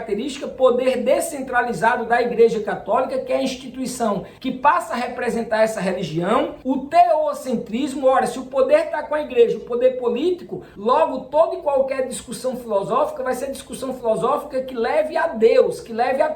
característica, poder descentralizado da Igreja Católica, que é a instituição que passa a representar essa religião. O teocentrismo, ora, se o poder está com a Igreja, o poder político, logo toda e qualquer discussão filosófica vai ser discussão filosófica que leve a Deus, que leve a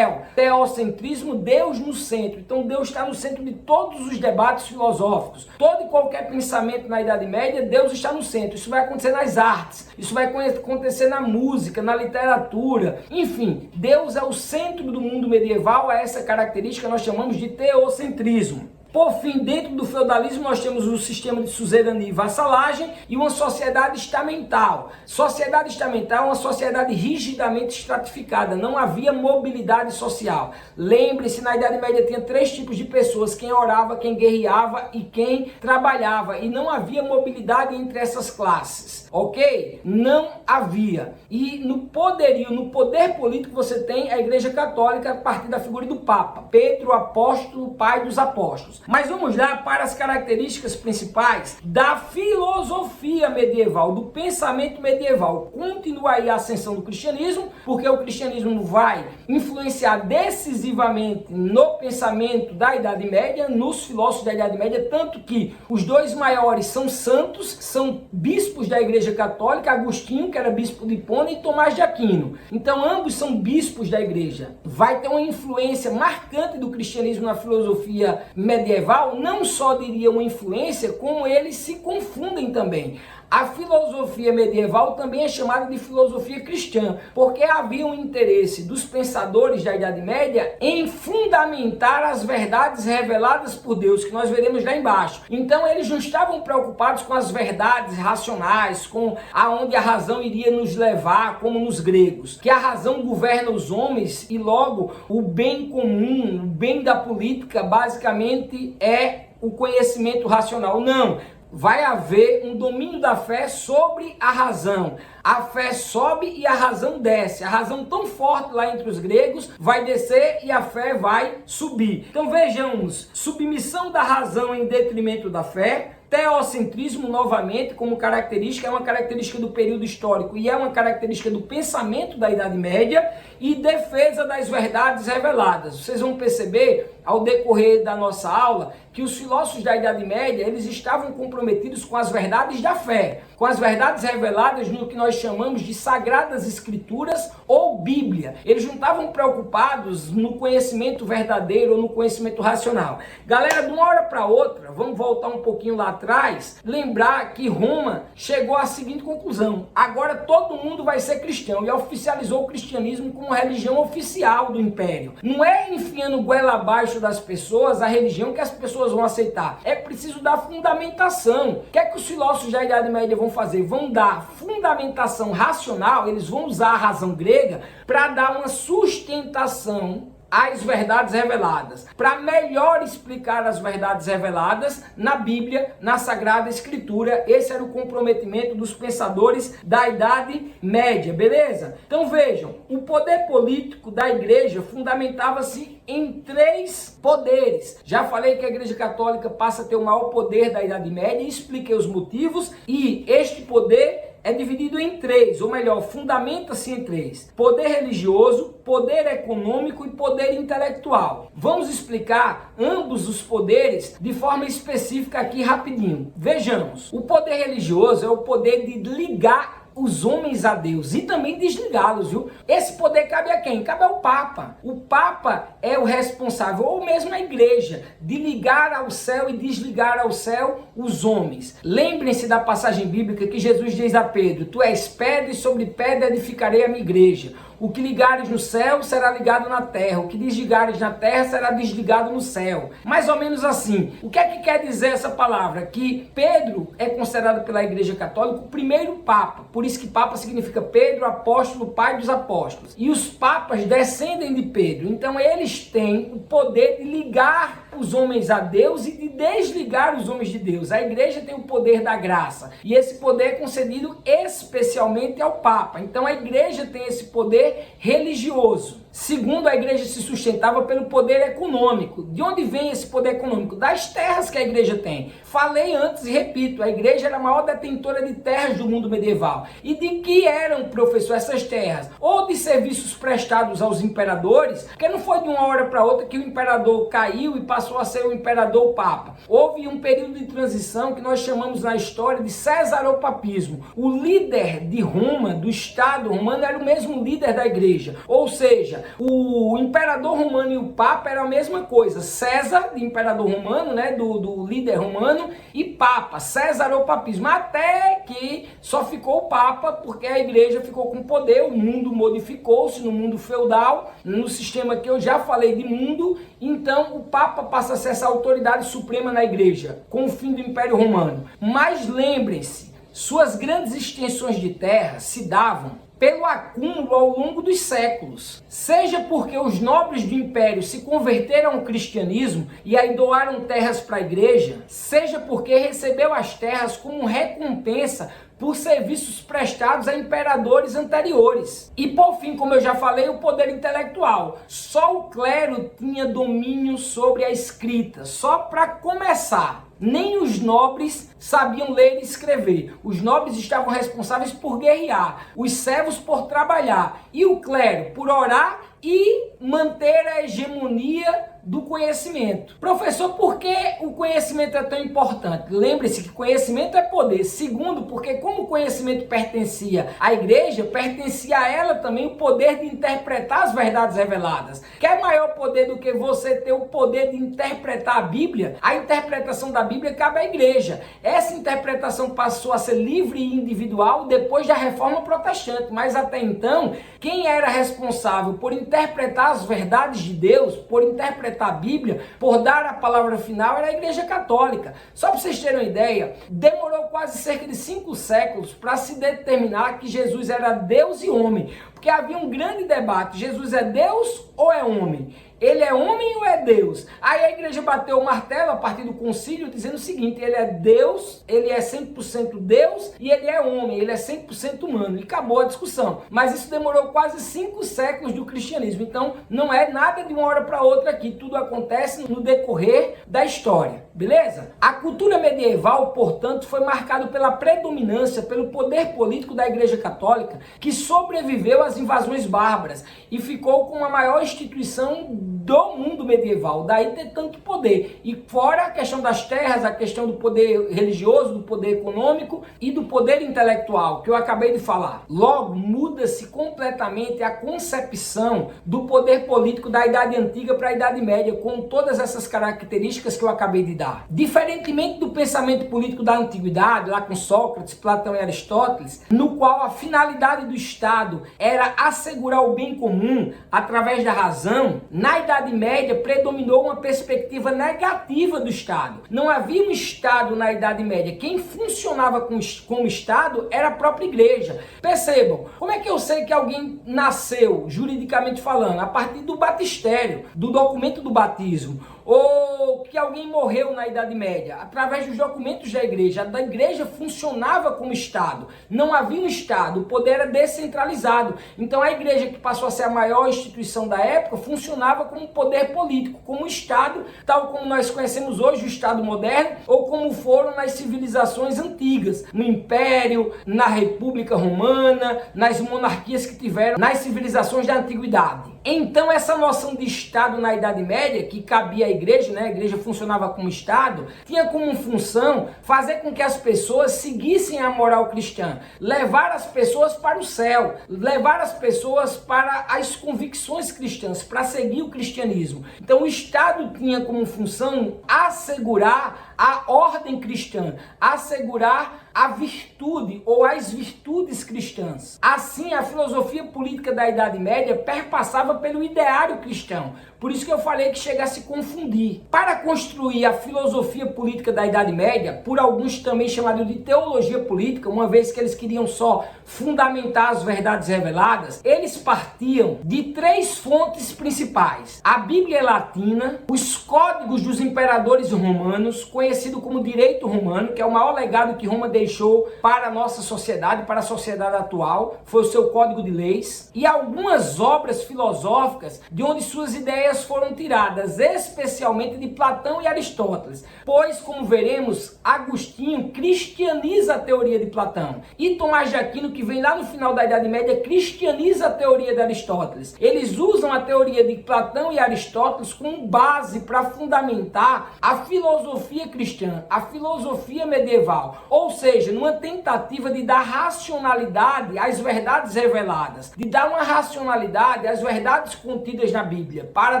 teocentrismo, Deus no centro. Então Deus está no centro de todos os debates filosóficos. Todo e qualquer pensamento na Idade Média, Deus está no centro. Isso vai acontecer nas artes, isso vai acontecer na música, na literatura, enfim, Deus é o centro do mundo medieval. A essa característica nós chamamos de teocentrismo. Por fim, dentro do feudalismo nós temos o sistema de suzerania e vassalagem e uma sociedade estamental. Sociedade estamental é uma sociedade rigidamente estratificada, não havia mobilidade social. Lembre-se, na Idade Média tinha 3 tipos de pessoas: quem orava, quem guerreava e quem trabalhava, e não havia mobilidade entre essas classes, ok? Não havia. E no poderio, no poder político, você tem a Igreja Católica a partir da figura do Papa, Pedro, apóstolo, pai dos apóstolos. Mas vamos lá para as características principais da filosofia medieval, do pensamento medieval. Continua aí a ascensão do cristianismo, porque o cristianismo vai influenciar decisivamente no pensamento da Idade Média, nos filósofos da Idade Média, tanto que os 2 maiores são santos, são bispos da Igreja Católica, Agostinho, que era bispo de Hipona, e Tomás de Aquino. Então ambos são bispos da Igreja. Vai ter uma influência marcante do cristianismo na filosofia medieval, não só diria uma influência, como eles se confundem também. A filosofia medieval também é chamada de filosofia cristã, porque havia um interesse dos pensadores da Idade Média em fundamentar as verdades reveladas por Deus, que nós veremos lá embaixo. Então eles não estavam preocupados com as verdades racionais, com aonde a razão iria nos levar, como nos gregos, que a razão governa os homens e logo o bem comum, o bem da política basicamente é o conhecimento racional. Não. Vai haver um domínio da fé sobre a razão. A fé sobe e a razão desce. A razão tão forte lá entre os gregos vai descer e a fé vai subir. Então vejamos, submissão da razão em detrimento da fé. Teocentrismo, novamente, como característica, é uma característica do período histórico e é uma característica do pensamento da Idade Média, e defesa das verdades reveladas. Vocês vão perceber, ao decorrer da nossa aula, que os filósofos da Idade Média, eles estavam comprometidos com as verdades da fé, com as verdades reveladas no que nós chamamos de Sagradas Escrituras ou Bíblia. Eles não estavam preocupados no conhecimento verdadeiro ou no conhecimento racional. Galera, de uma hora para outra, vamos voltar um pouquinho lá atrás, lembrar que Roma chegou à seguinte conclusão: agora todo mundo vai ser cristão, e oficializou o cristianismo como religião oficial do império. Não é enfiando goela abaixo das pessoas a religião que as pessoas vão aceitar. É preciso dar fundamentação. O que é que os filósofos da Idade Média vão fazer? Vão dar fundamentação racional, eles vão usar a razão grega para dar uma sustentação às verdades reveladas, para melhor explicar as verdades reveladas na Bíblia, na Sagrada Escritura. Esse era o comprometimento dos pensadores da Idade Média, beleza? Então vejam, o poder político da igreja fundamentava-se em 3 poderes. Já falei que a Igreja Católica passa a ter o maior poder da Idade Média e expliquei os motivos, e este poder é dividido em 3, ou melhor, fundamenta-se em 3. Poder religioso, poder econômico e poder intelectual. Vamos explicar ambos os poderes de forma específica aqui rapidinho. Vejamos, o poder religioso é o poder de ligar os homens a Deus e também desligá-los, viu? Esse poder cabe a quem? Cabe ao Papa. O Papa é o responsável, ou mesmo a igreja, de ligar ao céu e desligar ao céu os homens. Lembrem-se da passagem bíblica que Jesus diz a Pedro: tu és pedra e sobre pedra edificarei a minha igreja. O que ligares no céu será ligado na terra, o que desligares na terra será desligado no céu. Mais ou menos assim. O que é que quer dizer essa palavra? Que Pedro é considerado pela Igreja Católica o primeiro Papa. Por isso que Papa significa Pedro, apóstolo, pai dos apóstolos. E os papas descendem de Pedro. Então eles têm o poder de ligar os homens a Deus e de desligar os homens de Deus. A igreja tem o poder da graça. E esse poder é concedido especialmente ao Papa. Então a igreja tem esse poder religioso. Segundo, a igreja se sustentava pelo poder econômico. De onde vem esse poder econômico? Das terras que a igreja tem. Falei antes e repito, a igreja era a maior detentora de terras do mundo medieval. E de que eram, professor, essas terras? Ou de serviços prestados aos imperadores, porque não foi de uma hora para outra que o imperador caiu e passou a ser o imperador papa. Houve um período de transição que nós chamamos na história de cesaropapismo. O líder de Roma, do Estado romano, era o mesmo líder da igreja. Ou seja, o imperador romano e o papa era a mesma coisa. César, de imperador romano, né, do líder romano, e papa, cesaropapismo. Até que só ficou o papa porque a igreja ficou com poder, o mundo modificou-se no mundo feudal, no sistema que eu já falei de mundo, então o papa passa a ser essa autoridade suprema na igreja, com o fim do Império Romano. Mas lembrem-se, suas grandes extensões de terra se davam pelo acúmulo ao longo dos séculos. Seja porque os nobres do império se converteram ao cristianismo e aí doaram terras para a igreja, seja porque recebeu as terras como recompensa por serviços prestados a imperadores anteriores. E por fim, como eu já falei, o poder intelectual. Só o clero tinha domínio sobre a escrita, só para começar. Nem os nobres sabiam ler e escrever. Os nobres estavam responsáveis por guerrear, os servos por trabalhar e o clero por orar e manter a hegemonia do conhecimento. Professor, por que o conhecimento é tão importante? Lembre-se que conhecimento é poder. Segundo, porque como o conhecimento pertencia à igreja, pertencia a ela também o poder de interpretar as verdades reveladas. Quer maior poder do que você ter o poder de interpretar a Bíblia? A interpretação da Bíblia cabe à igreja. Essa interpretação passou a ser livre e individual depois da Reforma Protestante, mas até então, quem era responsável por interpretar as verdades de Deus, por interpretar a Bíblia, por dar a palavra final, era a Igreja Católica. Só para vocês terem uma ideia, demorou quase cerca de 5 séculos para se determinar que Jesus era Deus e homem, porque havia um grande debate: Jesus é Deus ou é homem? Ele é homem ou é Deus? Aí a igreja bateu o martelo a partir do concílio dizendo o seguinte: ele é Deus, ele é 100% Deus e ele é homem, ele é 100% humano. E acabou a discussão. Mas isso demorou quase 5 séculos do cristianismo. Então não é nada de uma hora para outra aqui. Tudo acontece no decorrer da história. Beleza? A cultura medieval, portanto, foi marcada pela predominância, pelo poder político da Igreja Católica, que sobreviveu às invasões bárbaras e ficou com a maior instituição do mundo medieval, daí ter tanto poder. E fora a questão das terras, a questão do poder religioso, do poder econômico e do poder intelectual, que eu acabei de falar. Logo, muda-se completamente a concepção do poder político da Idade Antiga para a Idade Média, com todas essas características que eu acabei de dar. Diferentemente do pensamento político da Antiguidade, lá com Sócrates, Platão e Aristóteles, no qual a finalidade do Estado era assegurar o bem comum através da razão, na Idade Média predominou uma perspectiva negativa do Estado. Não havia um Estado na Idade Média. Quem funcionava como Estado era a própria igreja. Percebam, como é que eu sei que alguém nasceu, juridicamente falando? A partir do batistério, do documento do batismo. Ou que alguém morreu na Idade Média, através dos documentos da igreja. A igreja funcionava como Estado, não havia um Estado, o poder era descentralizado. Então a igreja, que passou a ser a maior instituição da época, funcionava como poder político, como Estado, tal como nós conhecemos hoje o Estado moderno, ou como foram nas civilizações antigas, no Império, na República Romana, nas monarquias que tiveram nas civilizações da Antiguidade. Então essa noção de Estado na Idade Média, que cabia à igreja, né? A igreja funcionava como Estado, tinha como função fazer com que as pessoas seguissem a moral cristã, levar as pessoas para o céu, levar as pessoas para as convicções cristãs, para seguir o cristianismo. Então o Estado tinha como função assegurar a ordem cristã, assegurar a virtude ou as virtudes cristãs. Assim, a filosofia política da Idade Média perpassava pelo ideário cristão. Por isso que eu falei que chega a se confundir. Para construir a filosofia política da Idade Média, por alguns também chamado de teologia política, uma vez que eles queriam só fundamentar as verdades reveladas, eles partiam de 3 fontes principais: a Bíblia latina, os códigos dos imperadores romanos, conhecidos conhecido como direito romano, que é o maior legado que Roma deixou para a nossa sociedade, para a sociedade atual, foi o seu Código de Leis, e algumas obras filosóficas de onde suas ideias foram tiradas, especialmente de Platão e Aristóteles, pois, como veremos, Agostinho cristianiza a teoria de Platão, e Tomás de Aquino, que vem lá no final da Idade Média, cristianiza a teoria de Aristóteles. Eles usam a teoria de Platão e Aristóteles como base para fundamentar a filosofia cristã, a filosofia medieval, ou seja, numa tentativa de dar racionalidade às verdades reveladas, de dar uma racionalidade às verdades contidas na Bíblia. Para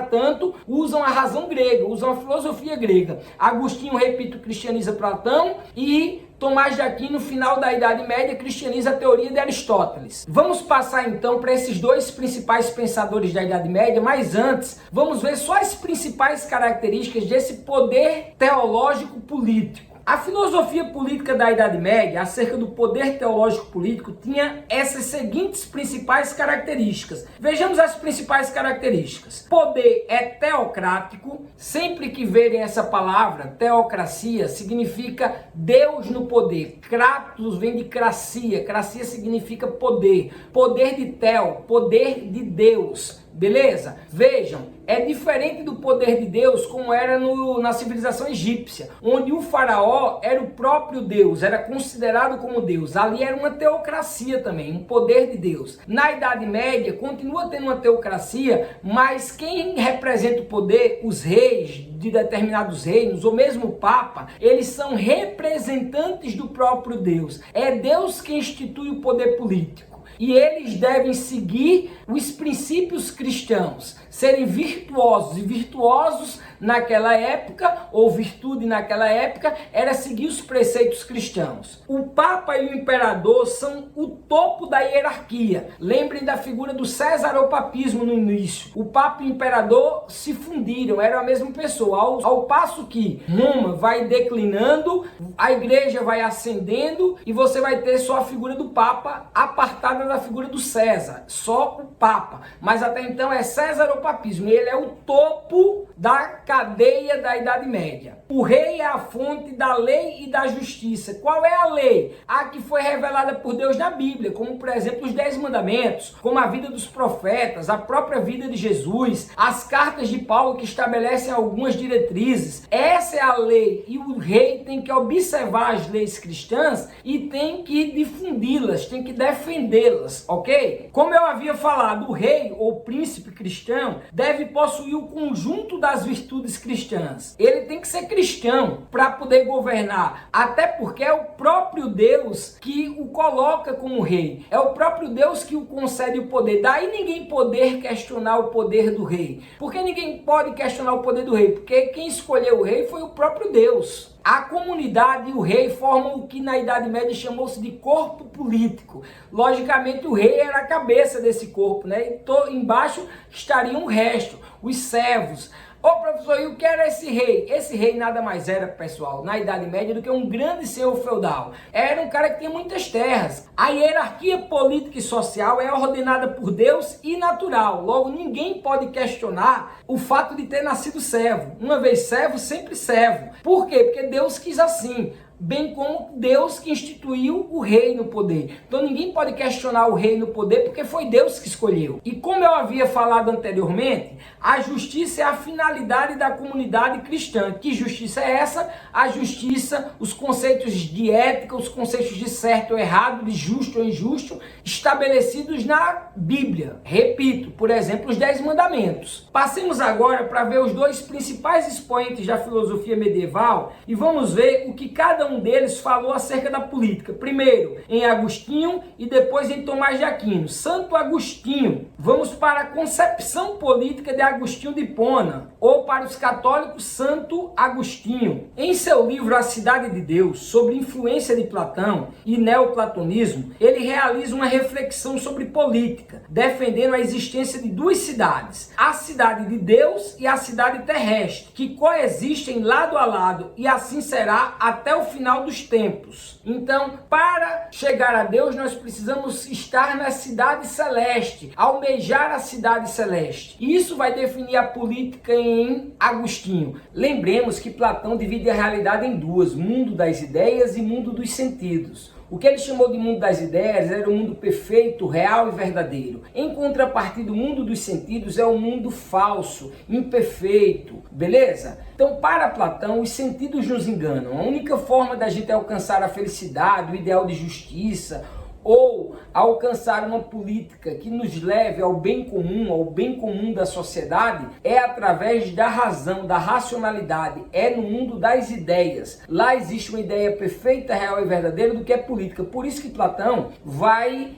tanto, usam a razão grega, usam a filosofia grega. Agostinho, repito, cristianiza Platão, e Tomás de Aquino, no final da Idade Média, cristianiza a teoria de Aristóteles. Vamos passar então para esses dois principais pensadores da Idade Média, mas antes, vamos ver só as principais características desse poder teológico político. A filosofia política da Idade Média, acerca do poder teológico político, tinha essas seguintes principais características. Vejamos as principais características. Poder é teocrático. Sempre que verem essa palavra, teocracia, significa Deus no poder. Kratos vem de cracia. Cracia significa poder. Poder de Teo, poder de Deus. Beleza? Vejam, é diferente do poder de Deus como era na civilização egípcia, onde o faraó era o próprio Deus, era considerado como Deus. Ali era uma teocracia também, um poder de Deus. Na Idade Média, continua tendo uma teocracia, mas quem representa o poder, os reis de determinados reinos, ou mesmo o Papa, eles são representantes do próprio Deus. É Deus que institui o poder político. E eles devem seguir os princípios cristãos, serem virtuosos. E virtuosos naquela época, ou virtude naquela época, era seguir os preceitos cristãos. O Papa e o Imperador são o topo da hierarquia. Lembrem da figura do cesaropapismo no início. O Papa e o Imperador se fundiram, eram a mesma pessoa. Ao passo que Roma vai declinando, a igreja vai ascendendo e você vai ter só a figura do Papa apartada da figura do César. Só o Papa. Mas até então é cesaropapismo. Ele é o topo da cadeia da Idade Média. O rei é a fonte da lei e da justiça. Qual é a lei? A que foi revelada por Deus na Bíblia, como por exemplo os 10 mandamentos, como a vida dos profetas, a própria vida de Jesus, as cartas de Paulo que estabelecem algumas diretrizes. Essa é a lei e o rei tem que observar as leis cristãs e tem que difundi-las, tem que defendê-las, ok? Como eu havia falado, o rei ou príncipe cristão deve possuir o conjunto das virtudes cristãs. Ele tem que ser cristão para poder governar, até porque é o próprio Deus que o coloca como rei, é o próprio Deus que o concede o poder. Daí ninguém poder questionar o poder do rei. Por que ninguém pode questionar o poder do rei? Porque quem escolheu o rei foi o próprio Deus. A comunidade e o rei formam o que na Idade Média chamou-se de corpo político. Logicamente o rei era a cabeça desse corpo, né? E embaixo estariam o resto, os servos. Ô professor, e o que era esse rei? Esse rei nada mais era, pessoal, na Idade Média do que um grande senhor feudal. Era um cara que tinha muitas terras. A hierarquia política e social é ordenada por Deus e natural. Logo, ninguém pode questionar o fato de ter nascido servo. Uma vez servo, sempre servo. Por quê? Porque Deus quis assim. Bem como Deus que instituiu o rei no poder. Então ninguém pode questionar o rei no poder porque foi Deus que escolheu. E como eu havia falado anteriormente, a justiça é a finalidade da comunidade cristã. Que justiça é essa? A justiça, os conceitos de ética, os conceitos de certo ou errado, de justo ou injusto, estabelecidos na Bíblia. Repito, por exemplo, os 10 mandamentos. Passemos agora para ver os dois principais expoentes da filosofia medieval e vamos ver o que cada um deles falou acerca da política. Primeiro em Agostinho e depois em Tomás de Aquino. Santo Agostinho. Vamos para a concepção política de Agostinho de Hipona, ou para os católicos, Santo Agostinho. Em seu livro A Cidade de Deus, sobre influência de Platão e neoplatonismo, ele realiza uma reflexão sobre política, defendendo a existência de duas cidades, a cidade de Deus e a cidade terrestre, que coexistem lado a lado, e assim será até o final dos tempos. Então, para chegar a Deus, nós precisamos estar na cidade celeste, almejar a cidade celeste. E isso vai definir a política em em Agostinho. Lembremos que Platão divide a realidade em duas: mundo das ideias e mundo dos sentidos. O que ele chamou de mundo das ideias era o mundo perfeito, real e verdadeiro. Em contrapartida, o mundo dos sentidos é o mundo falso, imperfeito, beleza? Então, para Platão, os sentidos nos enganam. A única forma da gente alcançar a felicidade, o ideal de justiça, ou alcançar uma política que nos leve ao bem comum da sociedade, é através da razão, da racionalidade, é no mundo das ideias. Lá existe uma ideia perfeita, real e verdadeira do que é política. Por isso que Platão vai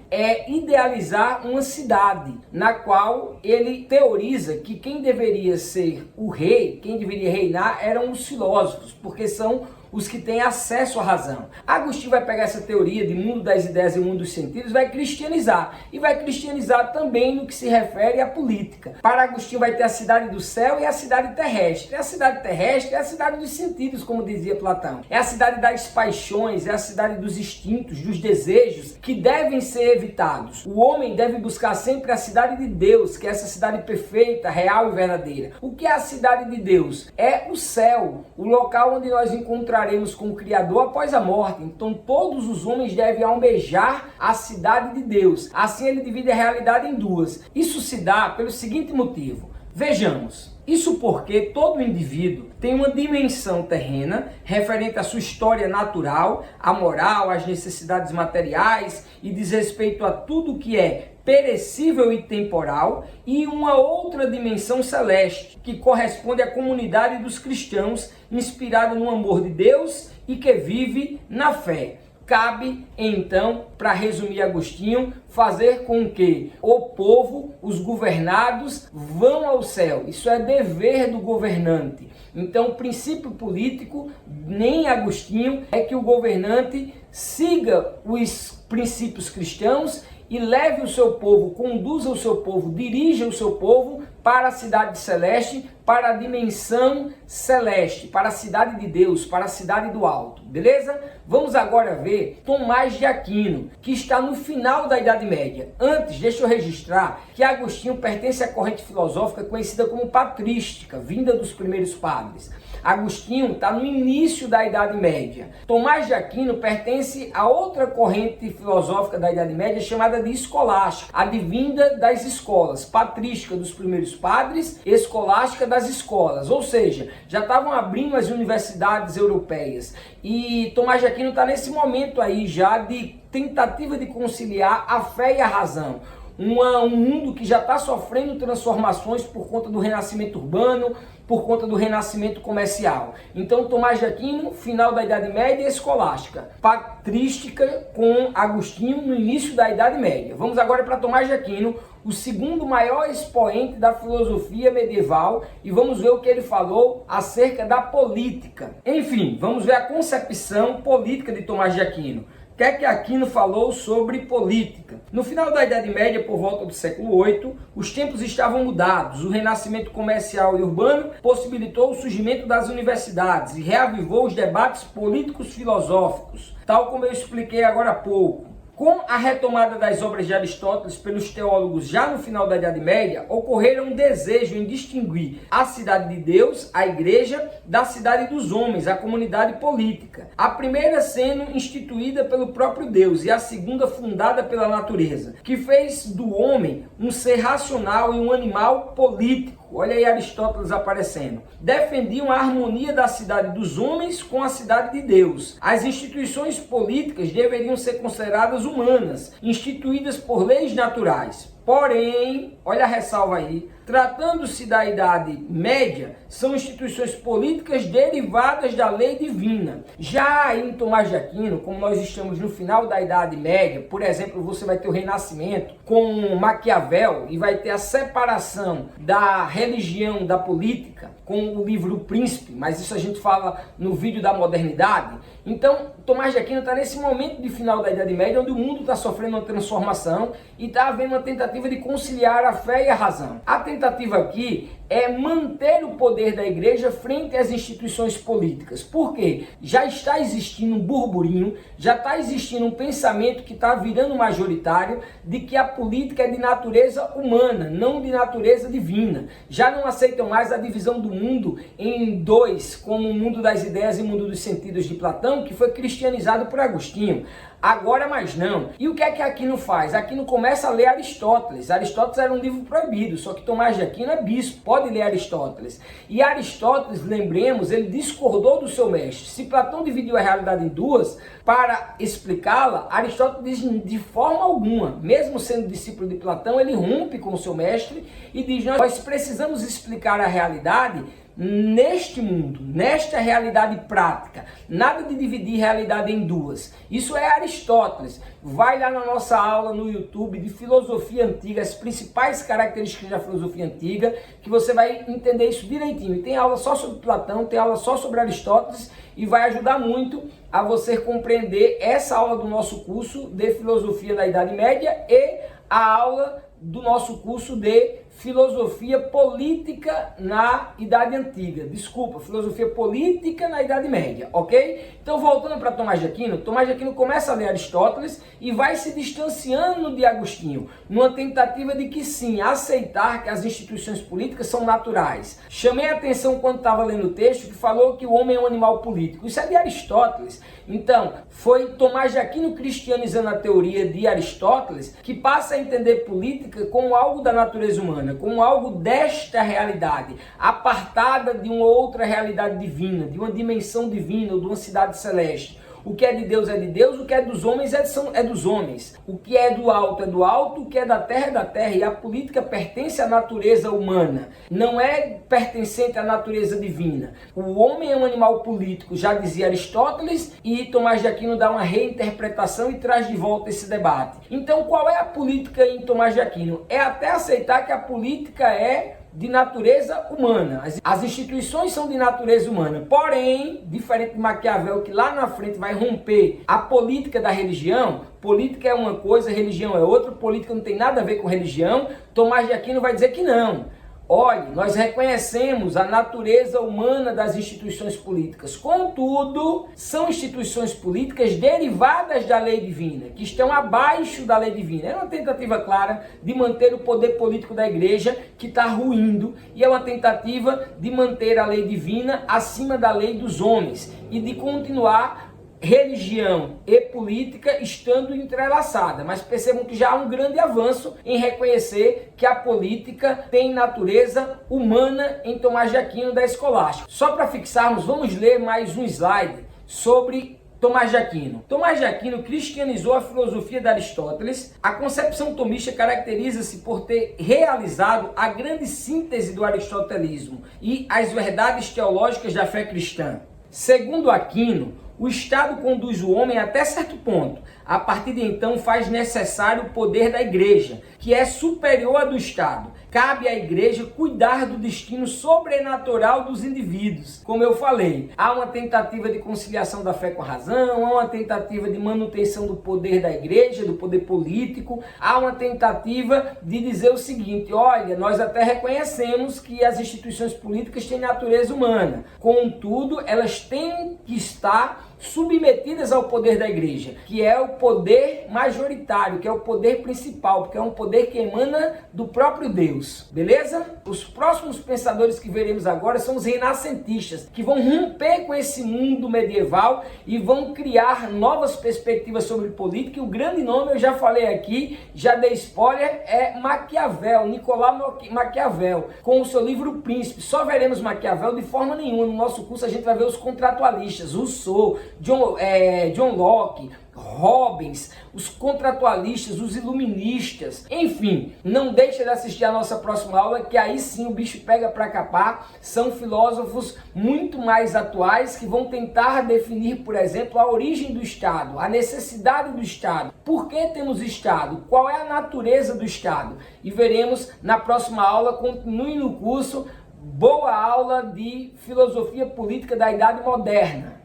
idealizar uma cidade, na qual ele teoriza que quem deveria ser o rei, quem deveria reinar, eram os filósofos, porque são os que têm acesso à razão. Agostinho vai pegar essa teoria de mundo das ideias e mundo dos sentidos, vai cristianizar. E vai cristianizar também no que se refere à política. Para Agostinho vai ter a cidade do céu e a cidade terrestre. A cidade terrestre é a cidade dos sentidos, como dizia Platão. É a cidade das paixões, é a cidade dos instintos, dos desejos, que devem ser evitados. O homem deve buscar sempre a cidade de Deus, que é essa cidade perfeita, real e verdadeira. O que é a cidade de Deus? É o céu, o local onde nós encontraremos com o Criador após a morte. Então todos os homens devem almejar a cidade de Deus. Assim ele divide a realidade em duas. Isso se dá pelo seguinte motivo. Vejamos. Isso porque todo indivíduo tem uma dimensão terrena referente à sua história natural, à moral, às necessidades materiais e diz respeito a tudo que é perecível e temporal, e uma outra dimensão celeste, que corresponde à comunidade dos cristãos, inspirada no amor de Deus e que vive na fé. Cabe, então, para resumir Agostinho, fazer com que o povo, os governados, vão ao céu. Isso é dever do governante. Então, o princípio político, nem Agostinho, é que o governante siga os princípios cristãos e leve o seu povo, conduza o seu povo, dirija o seu povo para a cidade celeste, para a dimensão celeste, para a cidade de Deus, para a cidade do alto, beleza? Vamos agora ver Tomás de Aquino, que está no final da Idade Média. Antes, deixa eu registrar que Agostinho pertence à corrente filosófica conhecida como patrística, vinda dos primeiros padres. Agostinho está no início da Idade Média. Tomás de Aquino pertence a outra corrente filosófica da Idade Média chamada de escolástica, advinda das escolas, patrística dos primeiros padres, escolástica das escolas, ou seja, já estavam abrindo as universidades europeias. E Tomás de Aquino está nesse momento aí já de tentativa de conciliar a fé e a razão. Um mundo que já está sofrendo transformações por conta do renascimento urbano, por conta do renascimento comercial. Então Tomás de Aquino, final da Idade Média, escolástica, patrística com Agostinho no início da Idade Média. Vamos agora para Tomás de Aquino, o segundo maior expoente da filosofia medieval, e vamos ver o que ele falou acerca da política. Enfim, vamos ver a concepção política de Tomás de Aquino. O que é que Aquino falou sobre política? No final da Idade Média, por volta do século VIII, os tempos estavam mudados. O renascimento comercial e urbano possibilitou o surgimento das universidades e reavivou os debates políticos filosóficos, tal como eu expliquei agora há pouco. Com a retomada das obras de Aristóteles pelos teólogos já no final da Idade Média, ocorreram um desejo em distinguir a cidade de Deus, a igreja, da cidade dos homens, a comunidade política. A primeira sendo instituída pelo próprio Deus e a segunda fundada pela natureza, que fez do homem um ser racional e um animal político. Olha aí Aristóteles aparecendo. Defendiam a harmonia da cidade dos homens com a cidade de Deus. As instituições políticas deveriam ser consideradas humanas, instituídas por leis naturais. Porém, olha a ressalva aí, tratando-se da Idade Média, são instituições políticas derivadas da lei divina. Já em Tomás de Aquino, como nós estamos no final da Idade Média, por exemplo, você vai ter o Renascimento com Maquiavel e vai ter a separação da religião da política com o livro O Príncipe, mas isso a gente fala no vídeo da modernidade. Então, Tomás de Aquino está nesse momento de final da Idade Média, onde o mundo está sofrendo uma transformação e está havendo uma tentativa de conciliar a fé e a razão. A tentativa aqui é manter o poder da igreja frente às instituições políticas. Por quê? Já está existindo um burburinho, já está existindo um pensamento que está virando majoritário de que a política é de natureza humana, não de natureza divina. Já não aceitam mais a divisão do mundo em dois, como o mundo das ideias e o mundo dos sentidos de Platão, que foi cristianizado por Agostinho. Agora mais não. E o que é que Aquino faz? Aquino começa a ler Aristóteles. Aristóteles era um livro proibido, só que Tomás de Aquino é bispo, pode ler Aristóteles. E Aristóteles, lembremos, ele discordou do seu mestre. Se Platão dividiu a realidade em duas, para explicá-la, Aristóteles diz de forma alguma, mesmo sendo discípulo de Platão, ele rompe com o seu mestre e diz: nós precisamos explicar a realidade neste mundo, nesta realidade prática, nada de dividir realidade em duas. Isso é Aristóteles. Vai lá na nossa aula no YouTube de filosofia antiga, as principais características da filosofia antiga, que você vai entender isso direitinho. E tem aula só sobre Platão, tem aula só sobre Aristóteles, e vai ajudar muito a você compreender essa aula do nosso curso de filosofia da Idade Média e a aula do nosso curso de filosofia política na Idade Antiga. Desculpa, filosofia política na Idade Média, ok? Então, voltando para Tomás de Aquino começa a ler Aristóteles e vai se distanciando de Agostinho, numa tentativa de que sim, aceitar que as instituições políticas são naturais. Chamei a atenção quando estava lendo o texto que falou que o homem é um animal político. Isso é de Aristóteles. Então, foi Tomás de Aquino cristianizando a teoria de Aristóteles que passa a entender política como algo da natureza humana, como algo desta realidade, apartada de uma outra realidade divina, de uma dimensão divina ou de uma cidade celeste. O que é de Deus, o que é dos homens é dos homens. O que é do alto, o que é da terra é da terra. E a política pertence à natureza humana, não é pertencente à natureza divina. O homem é um animal político, já dizia Aristóteles, e Tomás de Aquino dá uma reinterpretação e traz de volta esse debate. Então, qual é a política em Tomás de Aquino? É até aceitar que a política é de natureza humana. As instituições são de natureza humana. Porém, diferente de Maquiavel, que lá na frente vai romper a política da religião, política é uma coisa, religião é outra, política não tem nada a ver com religião, Tomás de Aquino vai dizer que não. Olhe, nós reconhecemos a natureza humana das instituições políticas. Contudo, são instituições políticas derivadas da lei divina, que estão abaixo da lei divina. É uma tentativa clara de manter o poder político da igreja, que está ruindo, e é uma tentativa de manter a lei divina acima da lei dos homens e de continuar religião e política estando entrelaçada, mas percebam que já há um grande avanço em reconhecer que a política tem natureza humana em Tomás de Aquino da Escolástica. Só para fixarmos, vamos ler mais um slide sobre Tomás de Aquino. Tomás de Aquino cristianizou a filosofia de Aristóteles. A concepção tomista caracteriza-se por ter realizado a grande síntese do aristotelismo e as verdades teológicas da fé cristã. Segundo Aquino, o Estado conduz o homem até certo ponto. A partir de então faz necessário o poder da igreja, que é superior ao do Estado. Cabe à igreja cuidar do destino sobrenatural dos indivíduos. Como eu falei, há uma tentativa de conciliação da fé com a razão, há uma tentativa de manutenção do poder da igreja, do poder político, há uma tentativa de dizer o seguinte: olha, nós até reconhecemos que as instituições políticas têm natureza humana, contudo, elas têm que estar submetidas ao poder da igreja, que é o poder majoritário, que é o poder principal, porque é um poder que emana do próprio Deus, beleza? Os próximos pensadores que veremos agora são os renascentistas, que vão romper com esse mundo medieval e vão criar novas perspectivas sobre política. E o grande nome, eu já falei aqui, já dei spoiler, é Maquiavel, Nicolau Maquiavel, com o seu livro O Príncipe. Só veremos Maquiavel de forma nenhuma. No nosso curso a gente vai ver os contratualistas, Rousseau, John Locke, Hobbes, os contratualistas, os iluministas, enfim, não deixe de assistir a nossa próxima aula, que aí sim o bicho pega para capar. São filósofos muito mais atuais que vão tentar definir, por exemplo, a origem do Estado, a necessidade do Estado, por que temos Estado, qual é a natureza do Estado, e veremos na próxima aula. Continue no curso. Boa aula de filosofia política da Idade Moderna.